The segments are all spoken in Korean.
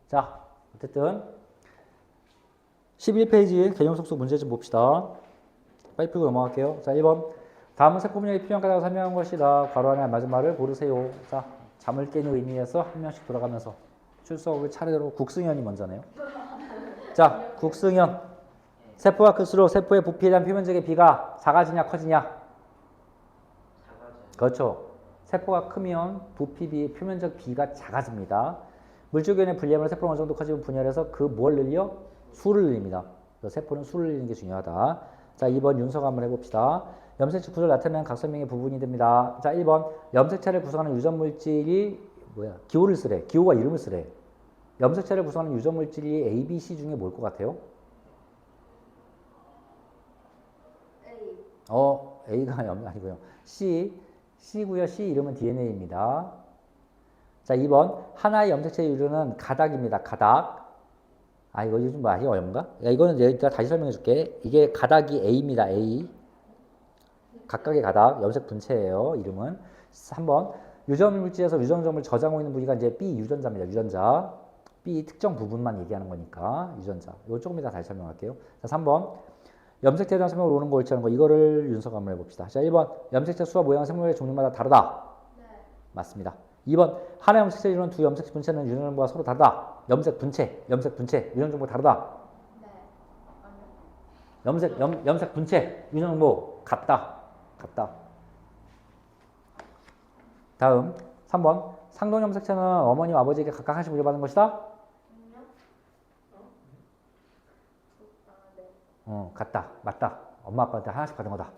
자, 어쨌든 11페이지 개념 속수 문제 좀 봅시다. 빨리 풀고 넘어갈게요. 자, 1번. 다음은 세포 분열이 필요한 까닭을 설명한 것이다. 괄호 안에 맞은 말을 고르세요. 자, 잠을 깨는 의미에서 한 명씩 돌아가면서 출석을 차례로 국승현이 먼저네요. 자, 국승현. 세포가 클수록 세포의 부피에 대한 표면적의 비가 작아지냐 커지냐? 그렇죠. 세포가 크면 부피 비 표면적 비가 작아집니다. 물질균의 분리하면 세포는 어느 정도 커지면 분열해서 그 뭘 늘려? 수를 늘립니다. 그래서 세포는 수를 늘리는 게 중요하다. 자, 2번 윤석 한번 해봅시다. 염색체 구조를 나타내는 각선명의 부분이 됩니다. 자, 1번 염색체를 구성하는 유전물질이 뭐야? 기호를 쓰래. 기호와 이름을 쓰래. 염색체를 구성하는 유전물질이 A, B, C 중에 뭘 것 같아요? A가 아니고요. C고요. C 이름은 DNA입니다. 자, 2번 하나의 염색체 유전은 가닥입니다. 가닥. 아, 이거 좀 많이 어려운가? 야, 이거는 내가 다시 설명해 줄게. 이게 가닥이 A입니다. A. 각각의 가닥, 염색 분체예요. 이름은. 3번 유전 물질에서 유전점을 저장하고 있는 부위가 이제 B 유전자입니다. 유전자. B 특정 부분만 얘기하는 거니까 유전자. 이거 조금 이따 다시 설명할게요. 자, 3번 염색체에 대한 설명을 오는 거 옳지 않은 거 이거를 윤석 한번 해봅시다. 자, 1번 염색체 수와 모양 생물의 종류마다 다르다. 네. 맞습니다. 2번 하나의 염색체에 이루는 두 염색 분체는 유전점과 서로 다르다. 염색 분체, 유전점과 다르다. 네. 염색 분체, 유전점 같다. 다음 3번 상동 염색체는 어머니와 아버지에게 각각 하나씩 물려받은 것이다. 같다. 맞다. 엄마 아빠한테 하나씩 받은 거다.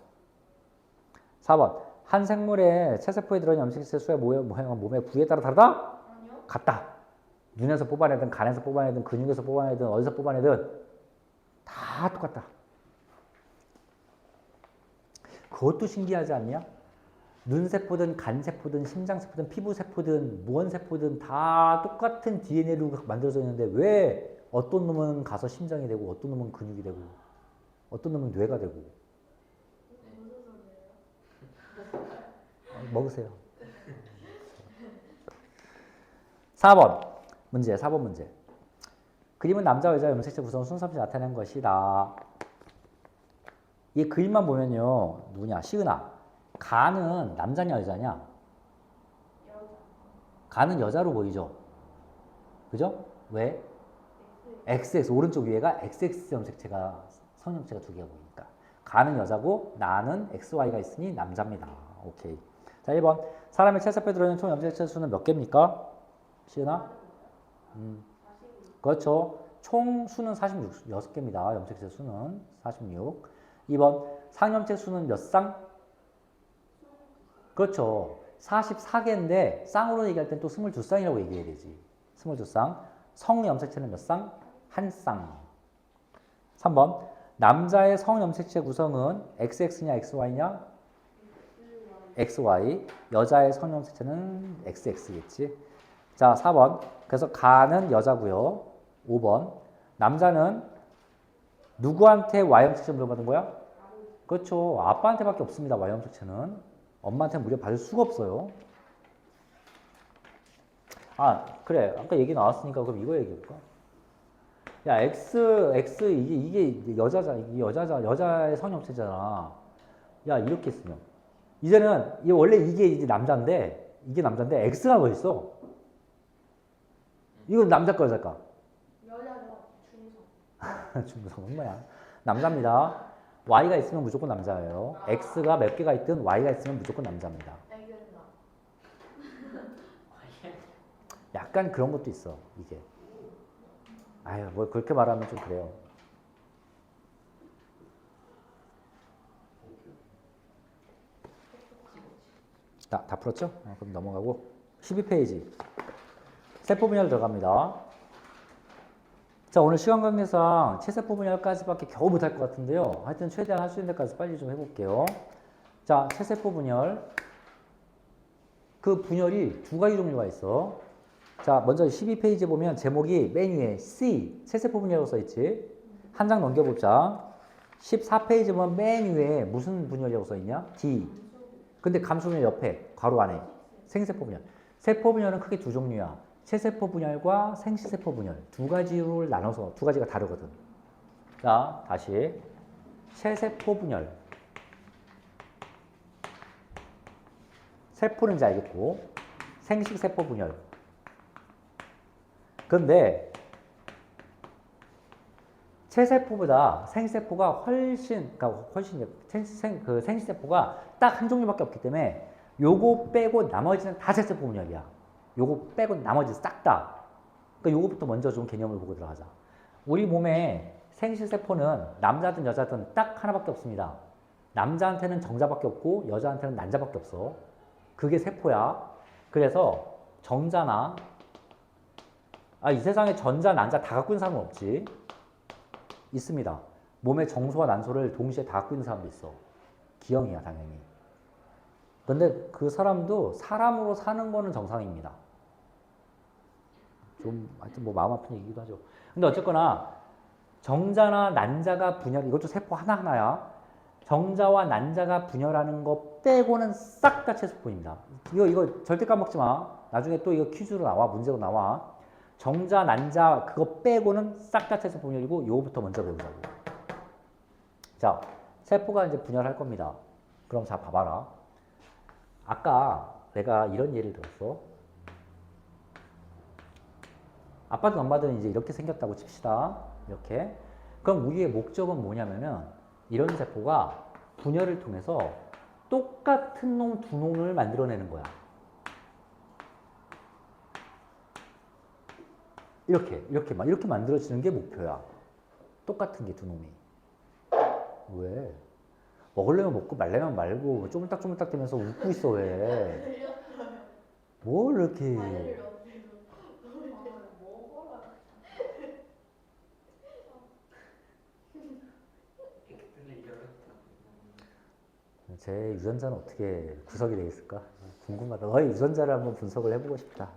4번 한 생물의 체세포에 들어있는 염색체 수의 모양은 몸의 부위에 따라 다르다? 아니요. 같다. 눈에서 뽑아내든 간에서 뽑아내든 근육에서 뽑아내든 어디서 뽑아내든 다 똑같다. 그것도 신기하지 않냐? 눈세포든 간세포든 심장세포든 피부세포든 무언세포든 다 똑같은 DNA로 만들어져 있는데 왜 어떤 놈은 가서 심장이 되고 어떤 놈은 근육이 되고 어떤 놈은 뇌가 되고. 먹으세요. 4번 문제. 그림은 남자와 여자 염색체 구성을 순서없이 나타낸 것이다. 이 그림만 보면요. 누구냐? 시은아. 간은 남자냐 여자냐? 간은 여자로 보이죠? 그죠? 왜? XX 오른쪽 위에가 XX 염색체가 성염체가 두 개가 보이니까. 간은 여자고 나는 XY가 있으니 남자입니다. 오케이. 자, 1번. 사람의 체세포에 들어있는 총 염색체 수는 몇 개입니까? 시은아? 그렇죠. 총 수는 46개입니다. 염색체 수는 46. 2번. 상염체 수는 몇 쌍? 그렇죠. 44개인데 쌍으로 얘기할 땐 또 22쌍이라고 얘기해야 되지. 22쌍. 성염색체는 몇 쌍? 한 쌍. 3번. 남자의 성염색체 구성은 XX냐 XY냐? XY. 여자의 성염색체는 XX겠지. 자, 4번. 그래서 간은 여자고요. 5번. 남자는 누구한테 Y염색체 물려받은 거야? 그렇죠. 아빠한테밖에 없습니다. Y염색체는. 엄마한테 물려받을 수가 없어요. 아, 그래. 아까 얘기 나왔으니까 그럼 이거 얘기해볼까? 야, X, 이게 여자의 성형체잖아. 야, 이렇게 쓰면. 이제는, 원래 이게 남자인데, X가 더 있어. 이건 남자일까, 여자일까? 여자죠. 중성. 중성은 뭐야? 남자입니다. Y가 있으면 무조건 남자예요. X가 몇 개가 있든 Y가 있으면 무조건 남자입니다. 알겠다. 약간 그런 것도 있어, 이게. 아유, 뭐 그렇게 말하면 좀 그래요. 다 풀었죠? 그럼 넘어가고 12페이지 세포 분열 들어갑니다. 자, 오늘 시간 관계상 체세포 분열까지밖에 겨우 못할 것 같은데요. 하여튼 최대한 할 수 있는 데까지 빨리 좀 해볼게요. 자, 체세포 분열. 그 분열이 두 가지 종류가 있어. 자, 먼저 12페이지에 보면 제목이 맨 위에 C, 체세포 분열이라고 써있지. 한 장 넘겨보자. 14페이지 보면 맨 위에 무슨 분열이라고 써있냐? D. 근데 감소분열 옆에, 괄호 안에 생세포 분열. 세포 분열은 크게 두 종류야. 체세포 분열과 생시세포 분열 두 가지로 나눠서 두 가지가 다르거든. 자, 다시 체세포 분열. 세포는 이제 알겠고 생식세포 분열. 그런데 체세포보다 생세포가 훨씬 그 생시세포가 딱 한 종류밖에 없기 때문에 요거 빼고 나머지는 다 체세포 분열이야. 요거 빼고 나머지 싹 다. 그러니까 요거부터 먼저 좀 개념을 보고 들어가자. 우리 몸에 생시세포는 남자든 여자든 딱 하나밖에 없습니다. 남자한테는 정자밖에 없고 여자한테는 난자밖에 없어. 그게 세포야. 그래서 정자나 이 세상에 전자, 난자 다 갖고 있는 사람은 없지. 있습니다. 몸에 정소와 난소를 동시에 다 갖고 있는 사람도 있어. 기형이야, 당연히. 근데 그 사람도 사람으로 사는 거는 정상입니다. 좀 하여튼 뭐 마음 아픈 얘기기도 하죠. 근데 어쨌거나 정자나 난자가 분열, 이것도 세포 하나하나야. 정자와 난자가 분열하는 거 빼고는 싹 다 체세포입니다. 이거 절대 까먹지 마. 나중에 또 이거 퀴즈로 나와, 문제로 나와. 정자, 난자 그거 빼고는 싹 다 체세포 분열이고 요거부터 먼저 배우자고. 자, 세포가 이제 분열할 겁니다. 그럼 자, 봐봐라. 아까 내가 이런 예를 들었어. 아빠든 엄마든 이제 이렇게 생겼다고 칩시다. 이렇게. 그럼 우리의 목적은 뭐냐면은 이런 세포가 분열을 통해서 똑같은 놈 두 놈을 만들어내는 거야. 이렇게 만들어지는 게 목표야. 똑같은 게 두 놈이. 왜? 먹으려면 먹고 말려면 말고 쪼물딱쪼물딱 되면서 웃고 있어 왜? 뭘 이렇게? 제 유전자는 어떻게 구성이 되어 있을까? 궁금하다. 너의 유전자를 한번 분석을 해보고 싶다.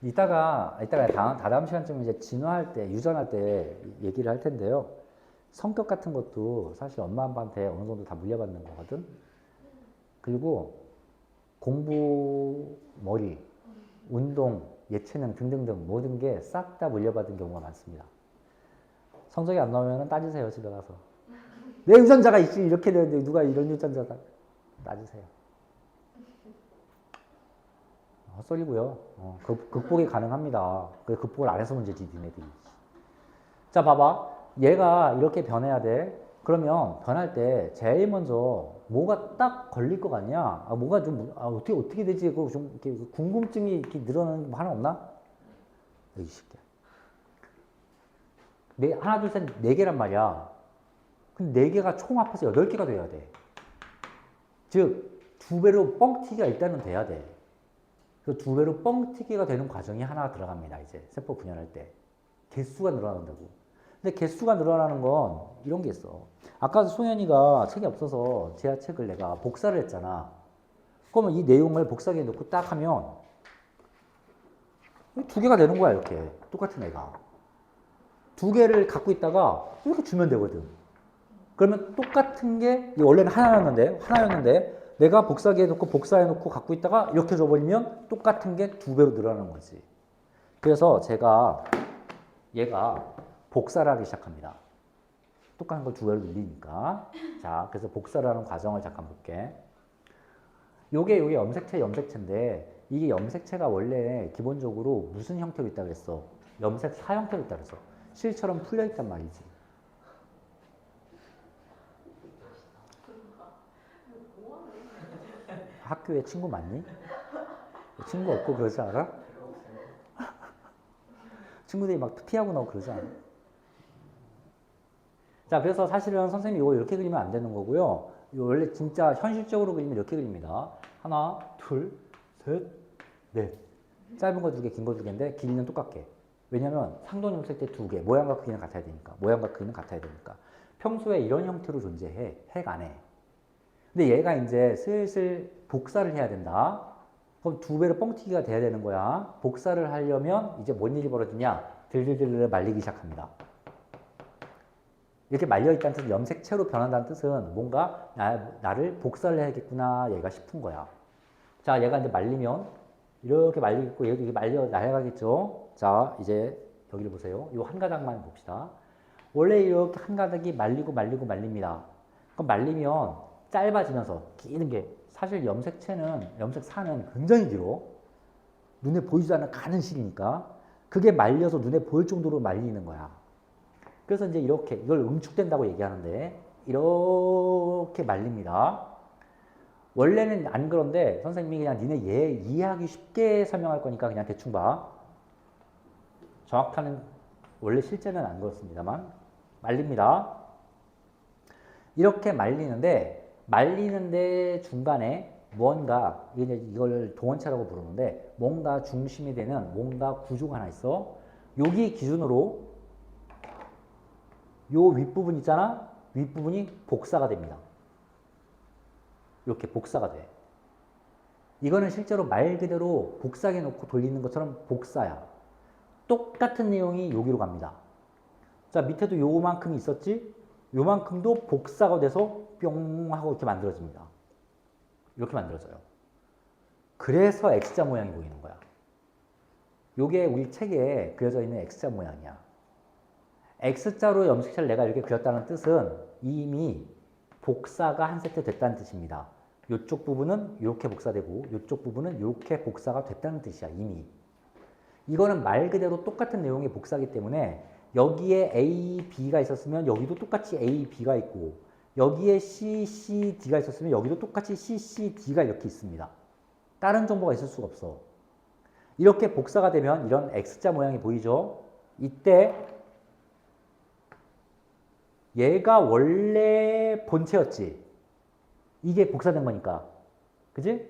이따가 다다음 시간쯤 이제 진화할 때, 유전할 때 얘기를 할 텐데요. 성격 같은 것도 사실 엄마 아빠한테 어느 정도 다 물려받는 거거든. 그리고 공부, 머리, 운동, 예체능 등등등 모든 게 싹 다 물려받은 경우가 많습니다. 성적이 안 나오면 따지세요, 집에 가서. 내 유전자가 있지 이렇게 되는데 누가 이런 유전자다. 따지세요. 헛소리고요. 극복이 가능합니다. 극복을 안 해서 문제지 니네들이. 자, 봐봐. 얘가 이렇게 변해야 돼. 그러면 변할 때 제일 먼저 뭐가 딱 걸릴 것 같냐? 뭐가 좀 어떻게 되지? 그 좀 이렇게 궁금증이 이렇게 늘어나는 거 하나 없나? 여기 쉽게. 하나, 둘, 셋, 네 개란 말이야. 근데 네 개가 총 합해서 8개가 돼야 돼. 즉, 두 배로 뻥튀기가 일단은 돼야 돼. 그 두 배로 뻥튀기가 되는 과정이 하나 들어갑니다. 이제 세포 분열할 때. 개수가 늘어난다고. 근데 개수가 늘어나는 건 이런 게 있어. 아까 송현이가 책이 없어서 제 책을 내가 복사를 했잖아. 그러면 이 내용을 복사기에 넣고 딱 하면 두 개가 되는 거야, 이렇게. 똑같은 애가. 두 개를 갖고 있다가 이렇게 주면 되거든. 그러면 똑같은 게 원래는 하나였는데 내가 복사기에 넣고 복사해 놓고 갖고 있다가 이렇게 줘버리면 똑같은 게 두 배로 늘어나는 거지. 그래서 얘가 복사를 하기 시작합니다. 똑같은 걸 두 배로 늘리니까. 자, 그래서 복사를 하는 과정을 잠깐 볼게. 요게 염색체인데 이게 염색체가 원래 기본적으로 무슨 형태로 있다고 그랬어? 염색사 형태로 있다고 그랬어. 실처럼 풀려 있단 말이지. 학교에 친구 많니? 친구 없고 그러지 않아? 친구들이 막 피하고 나오고 그러지 않아? 자, 그래서 사실은 선생님이 이거 이렇게 그리면 안 되는 거고요. 원래 진짜 현실적으로 그리면 이렇게 그립니다. 하나, 둘, 셋, 넷. 짧은 거 2개, 긴 거 2개인데 길이는 똑같게. 왜냐면 상동 염색체 2개, 모양과 크기는 같아야 되니까. 평소에 이런 형태로 존재해, 핵 안에. 근데 얘가 이제 슬슬 복사를 해야 된다. 그럼 두 배로 뻥튀기가 돼야 되는 거야. 복사를 하려면 이제 뭔 일이 벌어지냐? 들들들 말리기 시작합니다. 이렇게 말려있다는 뜻은 염색체로 변한다는 뜻은 뭔가 나를 복사를 해야겠구나 얘가 싶은 거야. 자, 얘가 이제 말리면 이렇게 말리겠고 얘도 이렇게 말려 나가겠죠. 자, 이제 여기를 보세요. 이 한 가닥만 봅시다. 원래 이렇게 한 가닥이 말립니다. 그럼 말리면 짧아지면서 기는 게 사실 염색사는 굉장히 길어. 눈에 보이지 않는 가는 실이니까 그게 말려서 눈에 보일 정도로 말리는 거야. 그래서 이제 이렇게 이걸 응축된다고 얘기하는데 이렇게 말립니다. 원래는 안 그런데 선생님이 그냥 니네 얘 이해하기 쉽게 설명할 거니까 그냥 대충 봐. 정확하는 원래 실제는 안 그렇습니다만 말립니다. 이렇게 말리는데 중간에 뭔가 이걸 동원체라고 부르는데 뭔가 중심이 되는 뭔가 구조가 하나 있어. 여기 기준으로 요 윗부분 있잖아. 윗부분이 복사가 됩니다. 이렇게 복사가 돼. 이거는 실제로 말 그대로 복사해 놓고 돌리는 것처럼 복사야. 똑같은 내용이 여기로 갑니다. 자, 밑에도 요만큼이 있었지? 요만큼도 복사가 돼서 뿅 하고 이렇게 만들어집니다. 이렇게 만들어져요. 그래서 X자 모양이 보이는 거야. 요게 우리 책에 그려져 있는 X자 모양이야. X자로 염색체를 내가 이렇게 그렸다는 뜻은 이미 복사가 한 세트 됐다는 뜻입니다. 이쪽 부분은 이렇게 복사되고 이쪽 부분은 이렇게 복사가 됐다는 뜻이야, 이미. 이거는 말 그대로 똑같은 내용의 복사기 때문에 여기에 A, B가 있었으면 여기도 똑같이 A, B가 있고 여기에 C, C, D가 있었으면 여기도 똑같이 C, C, D가 이렇게 있습니다. 다른 정보가 있을 수가 없어. 이렇게 복사가 되면 이런 X자 모양이 보이죠? 이때 얘가 원래 본체였지. 이게 복사된 거니까. 그지?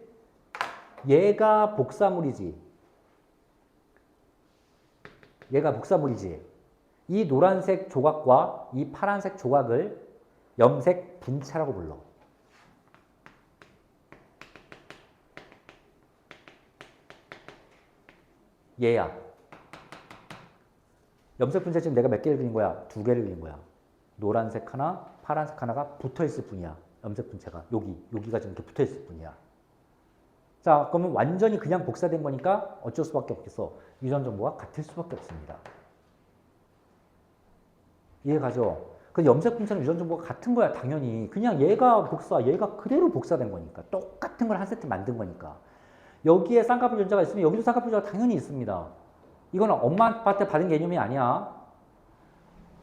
얘가 복사물이지. 얘가 복사물이지. 이 노란색 조각과 이 파란색 조각을 염색 분체라고 불러. 얘야. 염색 분체 지금 내가 몇 개를 그린 거야? 2개를 그린 거야. 노란색 하나, 파란색 하나가 붙어 있을 뿐이야. 염색 분체가. 여기가 지금 이렇게 붙어 있을 뿐이야. 자, 그러면 완전히 그냥 복사된 거니까 어쩔 수밖에 없겠어. 유전 정보가 같을 수밖에 없습니다. 이해가죠? 그 염색 분체는 유전 정보가 같은 거야, 당연히. 그냥 얘가 얘가 그대로 복사된 거니까. 똑같은 걸 한 세트 만든 거니까. 여기에 쌍꺼풀 유전자가 있으면 여기도 쌍꺼풀 유전자가 당연히 있습니다. 이거는 엄마 아빠한테 받은 개념이 아니야.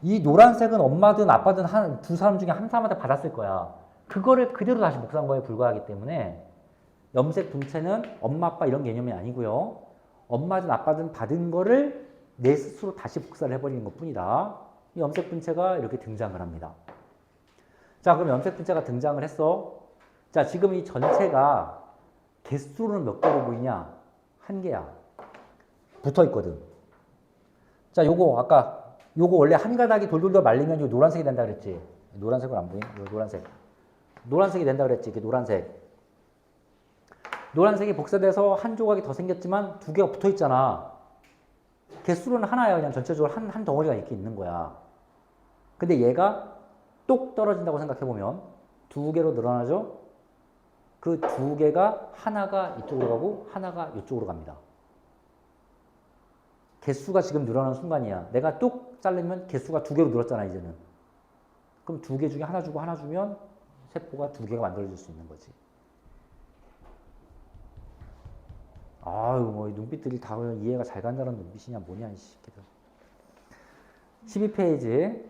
이 노란색은 엄마든 아빠든 두 사람 중에 한 사람한테 받았을 거야. 그거를 그대로 다시 복사한 거에 불과하기 때문에 염색 분체는 엄마 아빠 이런 개념이 아니고요. 엄마든 아빠든 받은 거를 내 스스로 다시 복사를 해버리는 것 뿐이다. 이 염색 분체가 이렇게 등장을 합니다. 자, 그럼 염색 분체가 등장을 했어. 자, 지금 이 전체가 개수로는 몇 개로 보이냐? 1개야. 붙어 있거든. 자, 요거 원래 한 가닥이 돌돌돌 말리면 이 노란색이 된다 그랬지. 노란색은 안 보이네. 노란색. 노란색이 된다 그랬지. 이게 노란색. 노란색이 복사돼서 한 조각이 더 생겼지만 2개가 붙어 있잖아. 개수로는 하나야. 그냥 전체적으로 한 덩어리가 이렇게 있는 거야. 근데 얘가 똑 떨어진다고 생각해보면 2개로 늘어나죠? 그 2개가 하나가 이쪽으로 가고 하나가 이쪽으로 갑니다. 개수가 지금 늘어나는 순간이야. 내가 뚝 자르면 개수가 2개로 늘었잖아, 이제는. 그럼 2개 중에 하나 주고 하나 주면 세포가 2개가 만들어질 수 있는 거지. 아유, 뭐, 눈빛들이 다 이해가 잘 간다는 눈빛이냐, 뭐냐, 이 새끼들. 12페이지.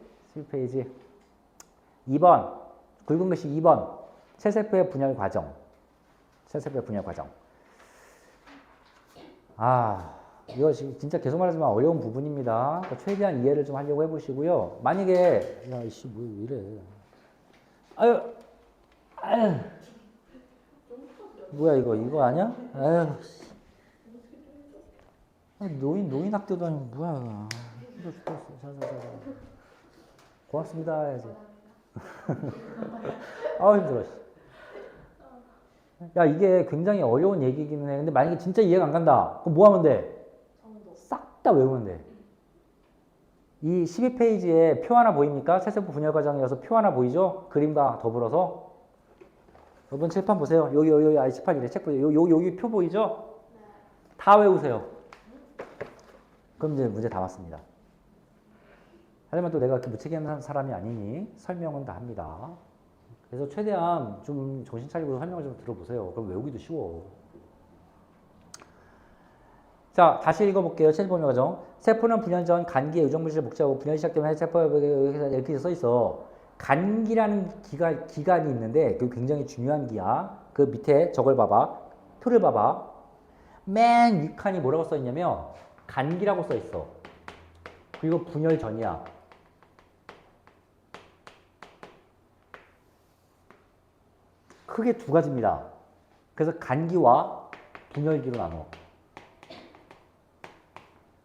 2번. 굵은 글씨 2번. 체세포의 분열 과정. 이거 진짜 계속 말하지만 어려운 부분입니다. 그러니까 최대한 이해를 좀 하려고 해보시고요. 만약에, 야, 이씨, 뭐 이래. 아유. 뭐야, 이거 아니야? 아유. 노인 학교도 아니고, 뭐야. 힘들어 죽겠어. 자. 고맙습니다. 해야지. 힘들어. 야, 이게 굉장히 어려운 얘기기는 해. 근데 만약에 진짜 이해가 안 간다. 그럼 뭐 하면 돼? 싹 다 외우면 돼. 이 12페이지에 표 하나 보입니까? 체세포 분열 과정이어서 표 하나 보이죠? 그림과 더불어서. 이번 칠판 보세요. 여기 아이 칠판이래. 책 보세요. 여기 표 보이죠? 네. 다 외우세요. 그럼 이제 문제 다 맞습니다. 하지만 또 내가 이렇게 무책임한 사람이 아니니 설명은 다 합니다. 그래서 최대한 좀 정신 차리고 설명을 좀 들어보세요. 그럼 외우기도 쉬워. 자, 다시 읽어볼게요. 체질범위 과정. 세포는 분열 전 간기에 유정물질을 복제하고 분열이 시작되면 세포에 이렇게 써 있어. 간기라는 기간이 있는데 그게 굉장히 중요한 기야. 그 밑에 저걸 봐봐. 표를 봐봐. 맨 윗칸이 뭐라고 써 있냐면 간기라고 써 있어. 그리고 분열 전이야. 크게 두 가지입니다. 그래서 간기와 분열기로 나눠.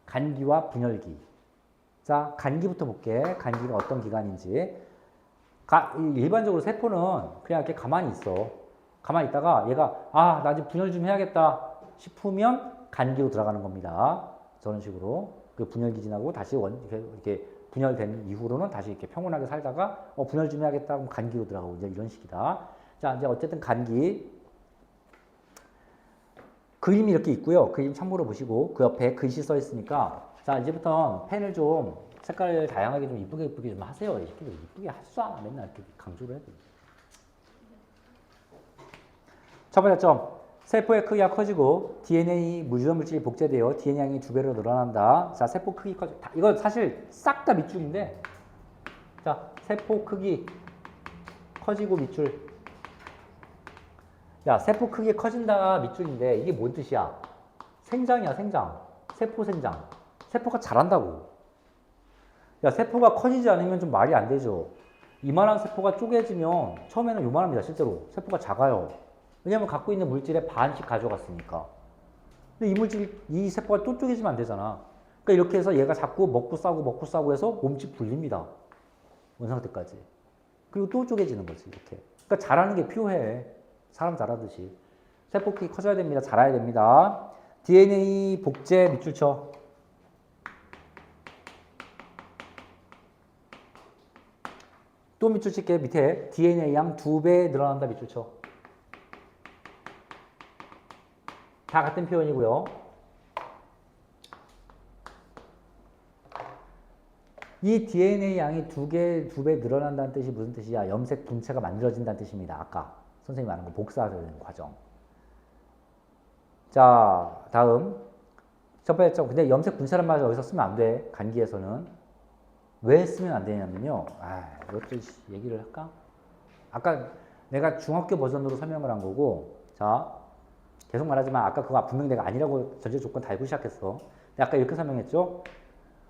간기와 분열기. 자, 간기부터 볼게. 간기가 어떤 기관인지. 일반적으로 세포는 그냥 이렇게 가만히 있어. 가만히 있다가 얘가 나 이제 분열 좀 해야겠다 싶으면 간기로 들어가는 겁니다. 저런 식으로. 그 분열기 지나고 다시 이렇게 분열된 이후로는 다시 이렇게 평온하게 살다가 분열 좀 해야겠다 하면 간기로 들어가고 이제 이런 식이다. 자, 이제 어쨌든 간기. 그림이 이렇게 있고요. 그림 참고로 보시고 그 옆에 글씨 써 있으니까 자, 이제부터 펜을 좀 색깔 다양하게 좀 이쁘게 좀 하세요. 이렇게 이쁘게 하쏴 맨날 이렇게 강조를 해야 돼. 첫 번째 점. 세포의 크기가 커지고 DNA 유전 물질이 복제되어 DNA 양이 2배로 늘어난다. 자, 세포 크기 커지. 이거 사실 싹 다 밑줄인데. 자, 세포 크기 커지고 밑줄. 야, 세포 크기 커진다 밑줄인데 이게 뭔 뜻이야? 생장이야, 생장. 세포 생장. 세포가 자란다고. 야, 세포가 커지지 않으면 좀 말이 안 되죠. 이만한 세포가 쪼개지면 처음에는 요만합니다, 실제로. 세포가 작아요. 왜냐면 갖고 있는 물질의 반씩 가져갔으니까. 근데 이 세포가 또 쪼개지면 안 되잖아. 그러니까 이렇게 해서 얘가 자꾸 먹고 싸고 해서 몸집 불립니다. 원상태까지. 그리고 또 쪼개지는 거지, 이렇게. 그러니까 자라는 게 필요해. 사람 자라듯이. 세포 크기 커져야 됩니다. 자라야 됩니다. DNA 복제 밑줄 쳐. 또 밑줄 칠게. 밑에 DNA 양 2배 늘어난다 밑줄 쳐. 다 같은 표현이고요. 이 DNA 양이 2배 늘어난다는 뜻이 무슨 뜻이야? 염색 분체가 만들어진다는 뜻입니다. 아까 선생님이 말한 거 복사하는 과정. 자, 다음. 첫 번째 점. 근데 염색 분체란 말을 여기서 쓰면 안 돼. 간기에서는. 왜 쓰면 안 되냐면요. 이것도 얘기를 할까? 아까 내가 중학교 버전으로 설명을 한 거고, 자, 계속 말하지만 아까 그거 분명히 내가 아니라고 전제 조건 달고 시작했어. 근데 아까 이렇게 설명했죠?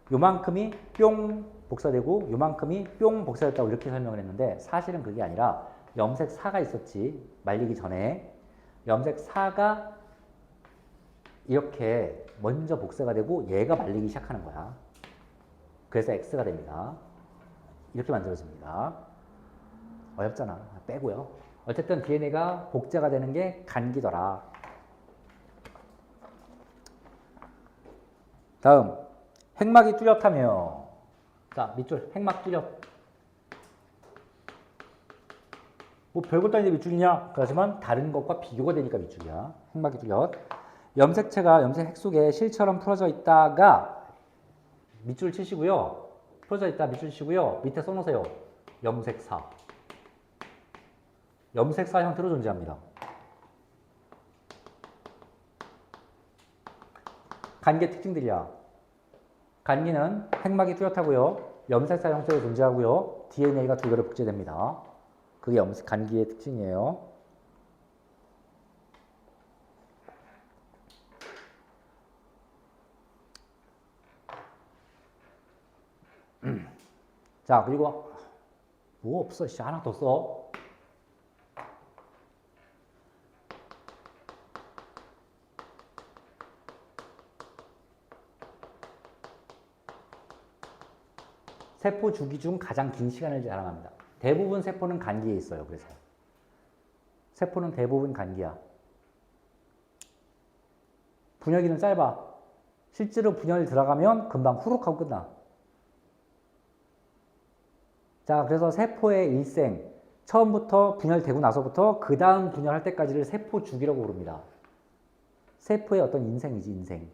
요만큼이 뿅 복사되고 요만큼이 뿅 복사됐다고 이렇게 설명을 했는데 사실은 그게 아니라 염색사가 있었지. 말리기 전에. 염색사가 이렇게 먼저 복사가 되고 얘가 말리기 시작하는 거야. 그래서 X가 됩니다. 이렇게 만들어집니다. 어렵잖아. 빼고요. 어쨌든 DNA가 복제가 되는 게 간기더라. 다음. 핵막이 뚜렷하며. 자, 밑줄. 핵막 뚜렷. 뭐 별것도 아닌데 밑줄이냐? 그렇지만 다른 것과 비교가 되니까 밑줄이야. 핵막이 뚜렷. 염색체가 염색 핵 속에 실처럼 풀어져 있다가 밑줄 치시고요. 풀어져 있다 밑줄 치시고요. 밑에 써놓으세요. 염색사. 염색사 형태로 존재합니다. 간기의 특징들이야. 간기는 핵막이 뚜렷하고요. 염색사 형태로 존재하고요. DNA가 2배로 복제됩니다. 그게 간기의 특징이에요. 자, 그리고 뭐 없어. 하나 더 써. 세포 주기 중 가장 긴 시간을 자랑합니다. 대부분 세포는 간기에 있어요. 그래서 세포는 대부분 간기야. 분열기는 짧아. 실제로 분열 들어가면 금방 후룩 하고 끝나. 자, 그래서 세포의 일생, 처음부터 분열되고 나서부터 그 다음 분열할 때까지를 세포 주기라고 부릅니다. 세포의 어떤 인생이지, 인생.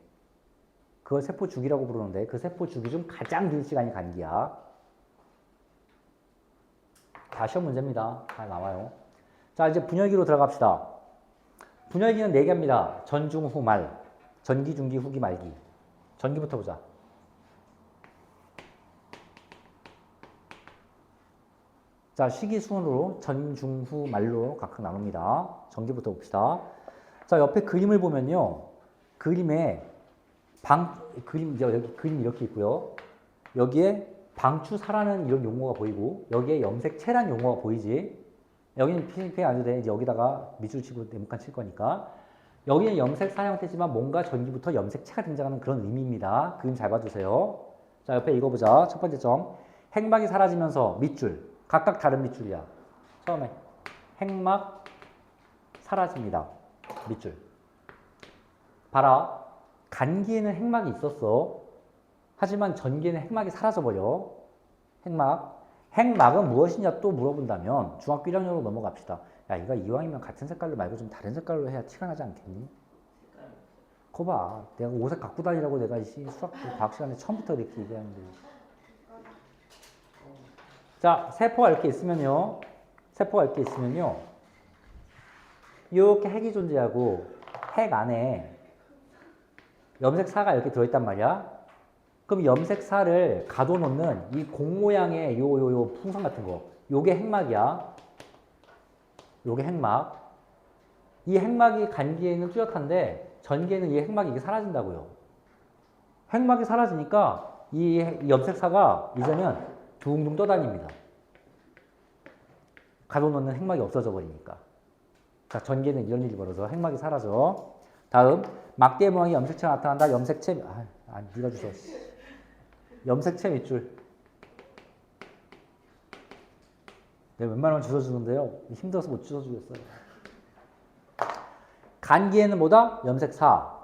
그걸 세포 주기라고 부르는데 그 세포 주기 중 가장 긴 시간이 간기야. 다 시험 문제입니다. 잘 나와요. 자, 이제 분열기로 들어갑시다. 분열기는 4개입니다. 전, 중, 후, 말. 전기, 중기, 후기, 말기. 전기부터 보자. 자, 시기 순으로 전, 중, 후, 말로 각각 나눕니다. 전기부터 봅시다. 자, 옆에 그림을 보면요. 그림에 여기 그림 이렇게 있고요. 여기에 방추사라는 이런 용어가 보이고, 여기에 염색체란 용어가 보이지. 여기는 PCP 안 해도 돼. 이제 여기다가 밑줄 치고 네모칸 칠 거니까. 여기는 염색사 형태지만 뭔가 전기부터 염색체가 등장하는 그런 의미입니다. 그림 잘 봐주세요. 자, 옆에 읽어보자. 첫 번째 점. 핵막이 사라지면서 밑줄. 각각 다른 밑줄이야. 처음에 핵막 사라집니다. 밑줄. 봐라. 간기에는 핵막이 있었어. 하지만 전기에는 핵막이 사라져버려. 핵막. 핵막은 무엇이냐 또 물어본다면 중학교 1학년으로 넘어갑시다. 야, 이거 이왕이면 같은 색깔로 말고 좀 다른 색깔로 해야 티가 나지 않겠니? 거 봐. 내가 옷을 갖고 다니라고 내가 수학 과학 시간에 처음부터 이렇게 얘기하는데. 자, 세포가 이렇게 있으면요. 이렇게 핵이 존재하고 핵 안에 염색사가 이렇게 들어있단 말이야. 그럼 염색사를 가둬놓는 이 공 모양의 요 풍선 같은 거, 요게 핵막이야. 요게 핵막. 이 핵막이 간기에는 뚜렷한데 전기에는 이 핵막이 이게 사라진다고요. 핵막이 사라지니까 이 염색사가 이제는 둥둥 떠다닙니다. 가둬놓는 핵막이 없어져 버리니까. 자, 전기에는 이런 일이 벌어져 핵막이 사라져. 다음, 막대 모양의 염색체가 나타난다. 염색체, 네가 주소. 염색체 밑줄. 내가 웬만하면 주워주는데요. 힘들어서 못 주워주겠어요. 간기에는 뭐다? 염색사.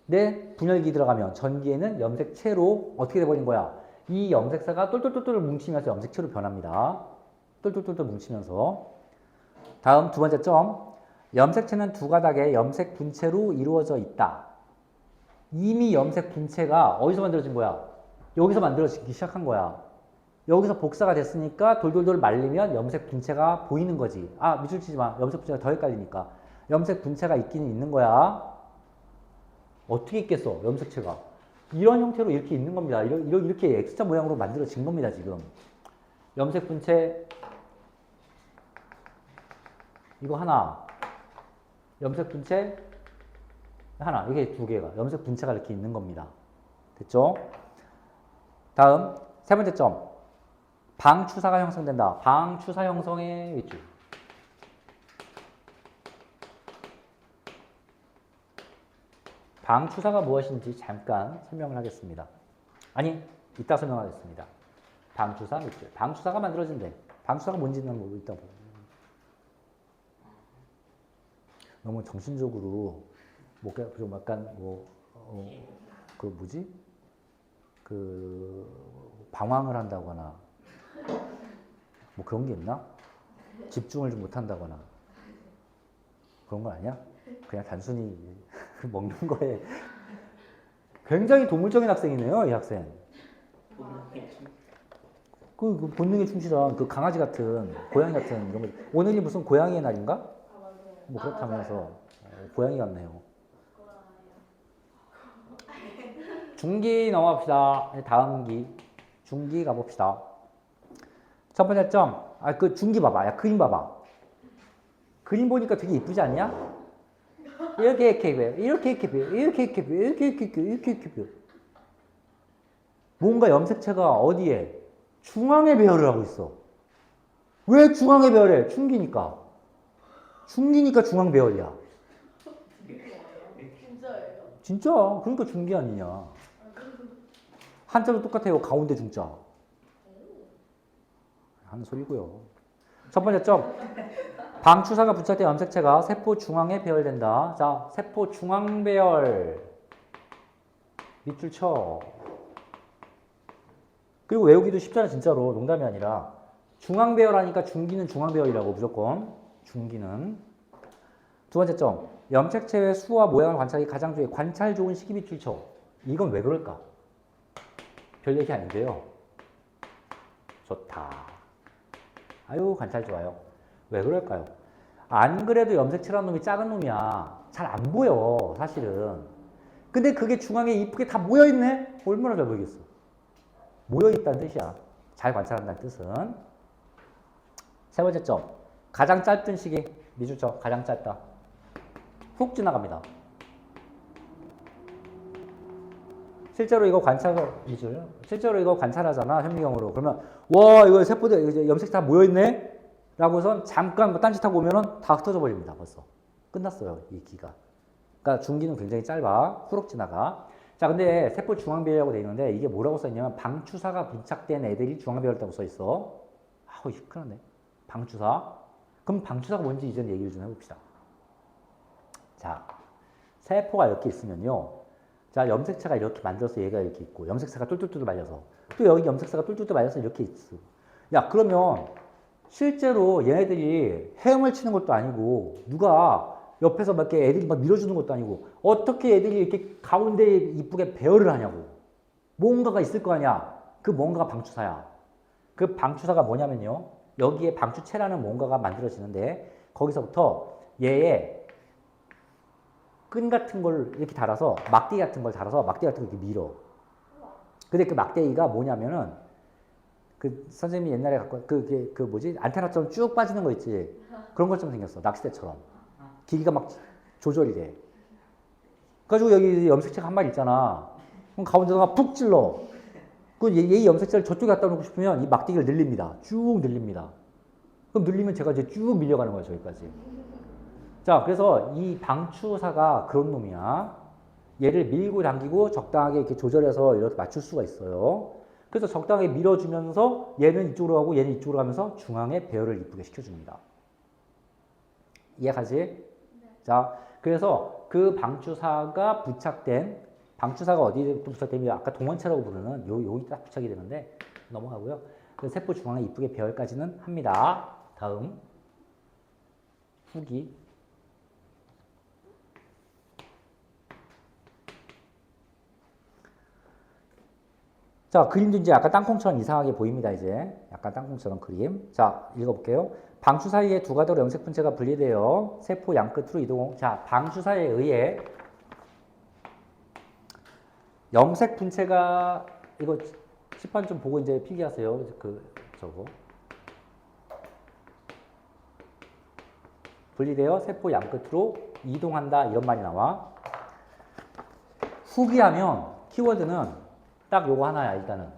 내 분열기 들어가면 전기에는 염색체로 어떻게 돼버린 거야? 이 염색사가 똘똘똘똘 뭉치면서 염색체로 변합니다. 똘똘똘똘 뭉치면서. 다음 두 번째 점. 염색체는 두 가닥의 염색 분체로 이루어져 있다. 이미 염색 분체가 어디서 만들어진 거야? 여기서 만들어지기 시작한 거야. 여기서 복사가 됐으니까 돌돌돌 말리면 염색 분체가 보이는 거지. 아, 밑줄 치지 마. 염색 분체가 더 헷갈리니까. 염색 분체가 있기는 있는 거야. 어떻게 있겠어, 염색체가. 이런 형태로 이렇게 있는 겁니다. 이렇게 X자 모양으로 만들어진 겁니다, 지금. 염색 분체, 이거 하나. 염색 분체, 하나. 이게 두 개가. 염색 분체가 이렇게 있는 겁니다. 됐죠? 다음, 세 번째 점. 방추사가 형성된다. 방추사 형성의 밑줄. 방추사가 무엇인지 잠깐 설명을 하겠습니다. 아니, 이따 설명하겠습니다. 방추사 밑줄. 방추사가 만들어진대. 방추사가 뭔지는 뭐 이따 보고. 너무 정신적으로 좀 약간 그 뭐지? 그 방황을 한다거나 뭐 그런 게 있나? 집중을 좀 못한다거나 그런 거 아니야? 그냥 단순히 먹는 거에 굉장히 동물적인 학생이네요, 이 학생. 그 본능에 충실한 그 강아지 같은 고양이 같은 이런 거. 오늘이 무슨 고양이의 날인가? 뭐 그렇다면서 고양이 같네요. 중기 넘어갑시다. 다음 기. 중기 가봅시다. 첫 번째 점. 그 중기 봐봐. 야, 그림 봐봐. 그림 보니까 되게 이쁘지 않냐? 이렇게 뭔가 염색체가 어디에? 중앙에 배열을 하고 있어. 왜 중앙에 배열해? 중기니까. 중기니까 중앙 배열이야. 진짜예요? 진짜. 그러니까 중기 아니냐. 한자도 똑같아요. 가운데 중자. 하는 소리고요. 첫 번째 점. 방추사가 부착된 염색체가 세포 중앙에 배열된다. 자, 세포 중앙 배열. 밑줄 쳐. 그리고 외우기도 쉽잖아, 진짜로. 농담이 아니라. 중앙배열하니까 중기는 중앙배열이라고 무조건. 중기는. 두 번째 점. 염색체의 수와 모양을 관찰하기 가장 좋은 관찰 좋은 시기 및 출처. 이건 왜 그럴까? 별 얘기 아닌데요. 좋다. 아유 관찰 좋아요. 왜 그럴까요? 안 그래도 염색체라는 놈이 작은 놈이야. 잘 안 보여 사실은. 근데 그게 중앙에 이쁘게 다 모여있네? 얼마나 잘 보이겠어. 모여있다는 뜻이야. 잘 관찰한다는 뜻은. 세 번째 점. 가장 짧은 시기. 미주죠. 가장 짧다. 훅 지나갑니다. 실제로 이거 관찰하잖아. 현미경으로. 그러면 와 이거 세포들 염색 다 모여있네? 라고선 잠깐 뭐 딴짓하고 오면은 다 흩어져 버립니다. 벌써. 끝났어요. 이 기가. 그러니까 중기는 굉장히 짧아. 후룩 지나가. 자 근데 세포 중앙배열이라고 돼 있는데 이게 뭐라고 써있냐면 방추사가 부착된 애들이 중앙배열이라고 써있어. 아우 큰일 났네. 방추사. 그럼 방추사가 뭔지 이제 얘기를 좀 해봅시다. 자 세포가 이렇게 있으면요. 자 염색체가 이렇게 만들어서 얘가 이렇게 있고 염색체가 똘똘똘 말려서 또 여기 염색체가 똘똘똘 말려서 이렇게 있어. 야 그러면 실제로 얘네들이 헤엄을 치는 것도 아니고 누가 옆에서 막 이렇게 애들이 막 밀어주는 것도 아니고 어떻게 애들이 이렇게 가운데 이쁘게 배열을 하냐고. 뭔가가 있을 거 아니야. 그 뭔가가 방추사야. 그 방추사가 뭐냐면요. 여기에 방추체라는 뭔가가 만들어지는데 거기서부터 얘의 끈 같은 걸 이렇게 달아서 막대기 같은 걸 달아서 막대기 같은 걸 이렇게 밀어. 근데 그 막대기가 뭐냐면은 그 선생님이 옛날에 갖고 그 뭐지 안테나처럼 쭉 빠지는 거 있지. 그런 것처럼 생겼어. 낚싯대처럼. 기기가 막 조절이 돼. 그래가지고 여기 염색체가 한 마리 있잖아. 그럼 가운데다가 푹 찔러. 그 얘 염색체를 저쪽에 갖다 놓고 싶으면 이 막대기를 늘립니다. 쭉 늘립니다. 그럼 늘리면 제가 이제 쭉 밀려가는 거예요. 저기까지. 자, 그래서 이 방추사가 그런 놈이야. 얘를 밀고 당기고 적당하게 이렇게 조절해서 이렇게 맞출 수가 있어요. 그래서 적당하게 밀어주면서 얘는 이쪽으로 가고 얘는 이쪽으로 가면서 중앙에 배열을 이쁘게 시켜줍니다. 이해가지? 네. 자, 그래서 그 방추사가 부착된 방추사가 어디에 부착되면 아까 동원체라고 부르는 여기 딱 부착이 되는데 넘어가고요. 그 세포 중앙에 이쁘게 배열까지는 합니다. 다음 후기. 자, 그림도 이제 약간 땅콩처럼 이상하게 보입니다, 이제. 약간 땅콩처럼 그림. 자, 읽어볼게요. 방추 사이에 두 가닥으로 염색 분체가 분리되어 세포 양끝으로 이동. 자, 방추사에 의해 염색 분체가, 이거 칠판 좀 보고 이제 필기하세요. 저거. 분리되어 세포 양끝으로 이동한다. 이런 말이 나와. 후기하면 키워드는 딱 요거 하나야, 일단은.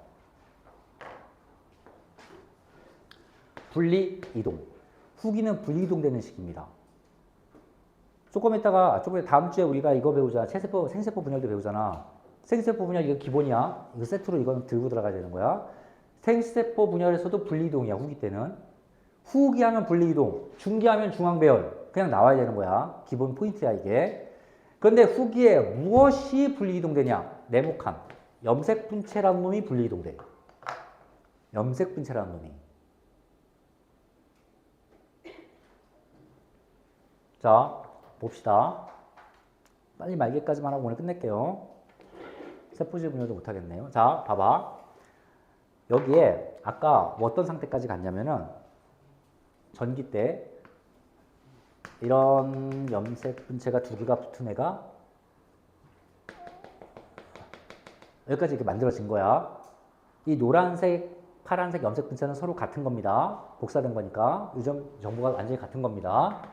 분리, 이동. 후기는 분리 이동되는 식입니다. 조금 있다가, 다음 주에 우리가 이거 배우자. 생세포 분열도 배우잖아. 생세포 분열 이거 기본이야. 이거 세트로 이건 들고 들어가야 되는 거야. 생세포 분열에서도 분리 이동이야, 후기 때는. 후기하면 분리 이동, 중기하면 중앙 배열. 그냥 나와야 되는 거야. 기본 포인트야, 이게. 그런데 후기에 무엇이 분리 이동되냐? 네모칸. 염색 분체라는 놈이 분리 이동돼. 염색 분체라는 놈이. 자, 봅시다. 빨리 말기까지만 하고 오늘 끝낼게요. 세포질 분열도 못하겠네요. 자, 봐봐. 여기에 아까 어떤 상태까지 갔냐면은 전기 때 이런 염색 분체가 두 개가 붙은 애가 여기까지 이렇게 만들어진 거야. 이 노란색, 파란색 염색 분체는 서로 같은 겁니다. 복사된 거니까. 요즘 정보가 완전히 같은 겁니다.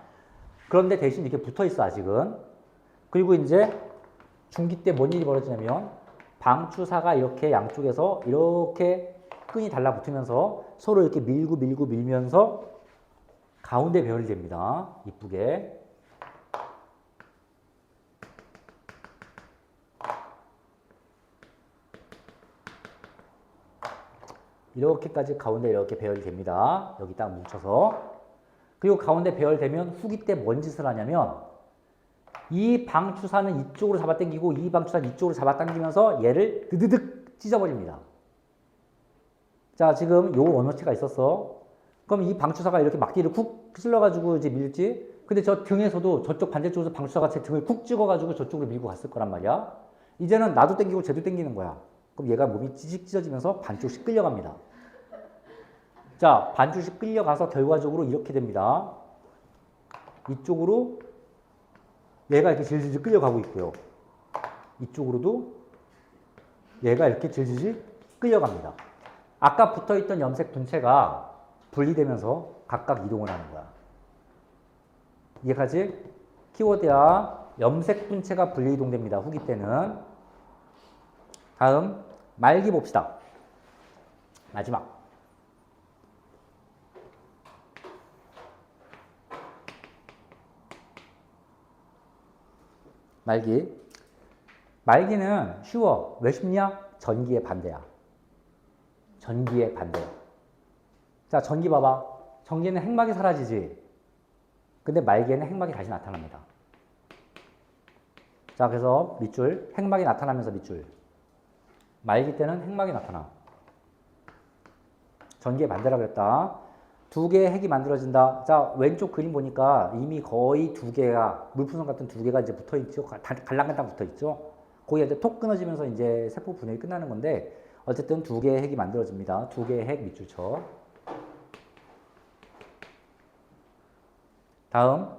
그런데 대신 이렇게 붙어 있어, 아직은. 그리고 이제 중기 때 뭔 일이 벌어지냐면 방추사가 이렇게 양쪽에서 이렇게 끈이 달라붙으면서 서로 이렇게 밀고 밀면서 가운데 배열이 됩니다. 이쁘게. 이렇게까지 가운데 이렇게 배열이 됩니다. 여기 딱 뭉쳐서. 그리고 가운데 배열되면 후기 때 뭔 짓을 하냐면 이 방추사는 이쪽으로 잡아당기고 이 방추사는 이쪽으로 잡아당기면서 얘를 드드득 찢어버립니다. 자, 지금 요 원호체가 있었어. 그럼 이 방추사가 이렇게 막대기를 쿡 찔러가지고 이제 밀지. 근데 저 등에서도 저쪽 반대쪽에서 방추사가 제 등을 쿡 찍어가지고 저쪽으로 밀고 갔을 거란 말이야. 이제는 나도 땡기고 쟤도 땡기는 거야. 그럼 얘가 몸이 찌직 찢어지면서 반쪽씩 끌려갑니다. 자, 반쪽씩 끌려가서 결과적으로 이렇게 됩니다. 이쪽으로 얘가 이렇게 질질 끌려가고 있고요. 이쪽으로도 얘가 이렇게 질질 끌려갑니다. 아까 붙어있던 염색 분체가 분리되면서 각각 이동을 하는 거야. 이해가지? 키워드야. 염색 분체가 분리 이동됩니다. 후기 때는. 다음 말기 봅시다. 마지막. 말기. 말기는 쉬워. 왜 쉽냐? 전기의 반대야. 전기의 반대야. 자, 전기 봐봐. 전기는 핵막이 사라지지. 근데 말기에는 핵막이 다시 나타납니다. 자, 그래서 밑줄. 핵막이 나타나면서 밑줄. 말기 때는 핵막이 나타나. 전기의 반대라 그랬다. 두 개의 핵이 만들어진다. 자, 왼쪽 그림 보니까 이미 거의 두 개가, 물풍선 같은 두 개가 이제 붙어 있죠. 갈랑갈랑 붙어 있죠. 거기가 이제 톡 끊어지면서 이제 세포 분열이 끝나는 건데, 어쨌든 두 개의 핵이 만들어집니다. 두 개의 핵 밑줄 쳐. 다음,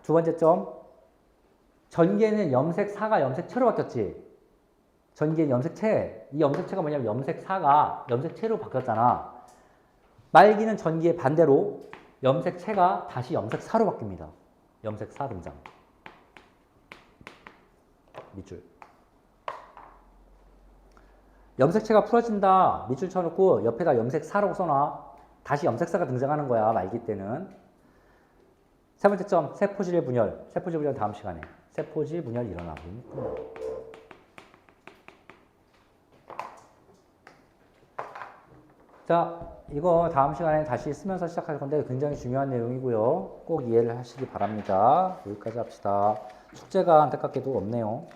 두 번째 점. 전기에는 염색사가 염색체로 바뀌었지. 전기에는 염색체. 이 염색체가 뭐냐면 염색사가 염색체로 바뀌었잖아. 말기는 전기의 반대로 염색체가 다시 염색사로 바뀝니다. 염색사 등장. 밑줄. 염색체가 풀어진다. 밑줄 쳐놓고 옆에다 염색사라고 써놔. 다시 염색사가 등장하는 거야. 말기 때는. 세 번째 점. 세포질 분열. 세포질 분열 다음 시간에. 세포질 분열 일어나고. 자, 이거 다음 시간에 다시 쓰면서 시작할 건데 굉장히 중요한 내용이고요. 꼭 이해를 하시기 바랍니다. 여기까지 합시다. 숙제가 안타깝게도 없네요.